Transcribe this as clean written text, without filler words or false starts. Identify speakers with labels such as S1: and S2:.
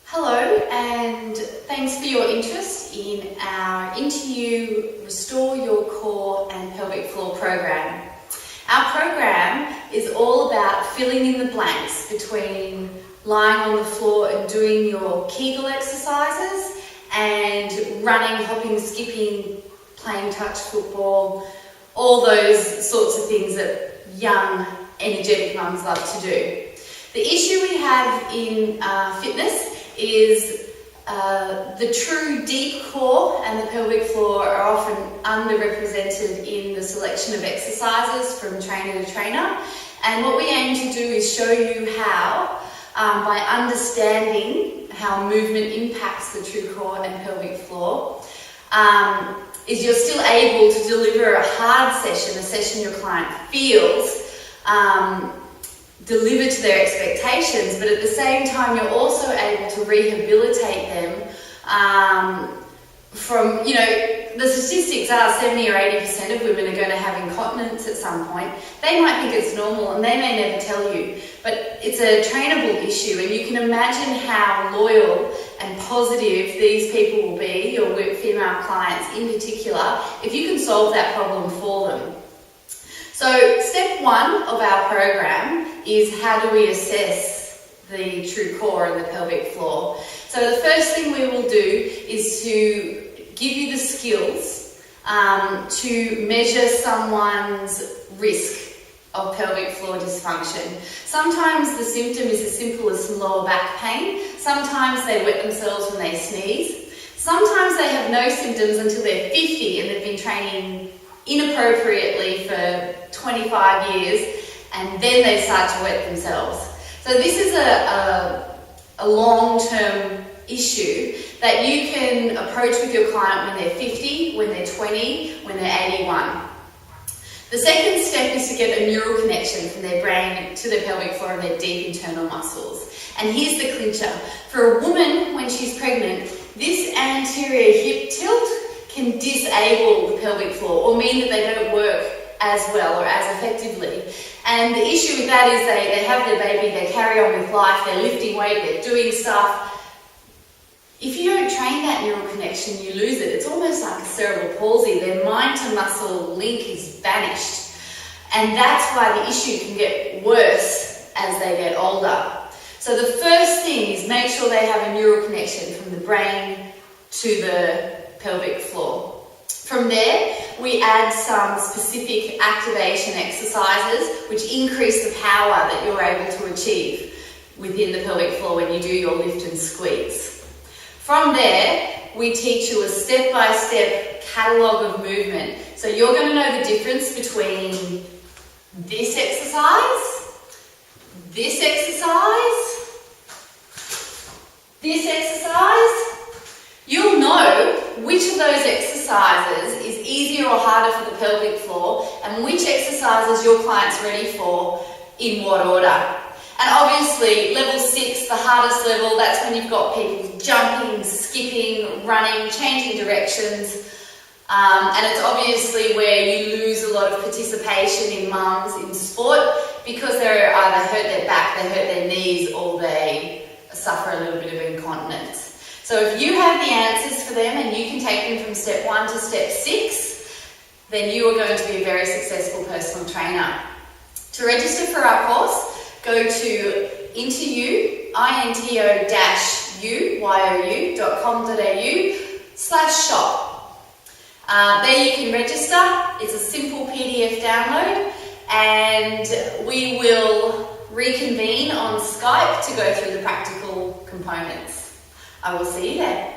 S1: Hello, and thanks for your interest in our IntoYou Restore Your Core and Pelvic Floor program. Our program is all about filling in the blanks between lying on the floor and doing your Kegel exercises and running, hopping, skipping, playing touch football, all those sorts of things that young, energetic mums love to do. The issue we have in fitness is the true deep core and the pelvic floor are often underrepresented in the selection of exercises from trainer to trainer. And what we aim to do is show you how, by understanding how movement impacts the true core and pelvic floor, is you're still able to deliver a hard session, a session your client feels, deliver to their expectations, but at the same time you're also able to rehabilitate them from, the statistics are 70 or 80% of women are going to have incontinence at some point. They might think it's normal and they may never tell you, but it's a trainable issue, and you can imagine how loyal and positive these people will be, your female clients in particular, if you can solve that problem for them. So step one of our program is how do we assess the true core and the pelvic floor. So the first thing we will do is to give you the skills to measure someone's risk of pelvic floor dysfunction. Sometimes the symptom is as simple as some lower back pain. Sometimes they wet themselves when they sneeze. Sometimes they have no symptoms until they're 50 and they've been training inappropriately for 25 years, and then they start to wet themselves. So this is a long-term issue that you can approach with your client when they're 50, when they're 20, when they're 81. The second step is to get a neural connection from their brain to their pelvic floor and their deep internal muscles. And here's the clincher. For a woman, when she's pregnant, this anterior hip tilt can disable the pelvic floor or mean that they don't work as well or as effectively. And the issue with that is they have their baby, they carry on with life, they're lifting weight, they're doing stuff. If you don't train that neural connection, you lose it. It's almost like a cerebral palsy. Their mind to muscle link is vanished. And that's why the issue can get worse as they get older. So the first thing is make sure they have a neural connection from the brain to the pelvic floor. From there, we add some specific activation exercises which increase the power that you're able to achieve within the pelvic floor when you do your lift and squeeze. From there, we teach you a step-by-step catalogue of movement. So you're going to know the difference between this exercise, this exercise, this exercise. You'll know which of those exercises is easier or harder for the pelvic floor and which exercises your client's ready for in what order. And obviously, level 6, the hardest level, that's when you've got people jumping, skipping, running, changing directions. And it's obviously where you lose a lot of participation in mums in sport because they either hurt their back, they hurt their knees, or they suffer a little bit of incontinence. So if you have the answers for them and you can take them from step 1 to step 6, then you are going to be a very successful personal trainer. To register for our course, go to IntoYou, IntoYou.com.au/shop. There you can register. It's a simple PDF download, and we will reconvene on Skype to go through the practical components. I will see you there.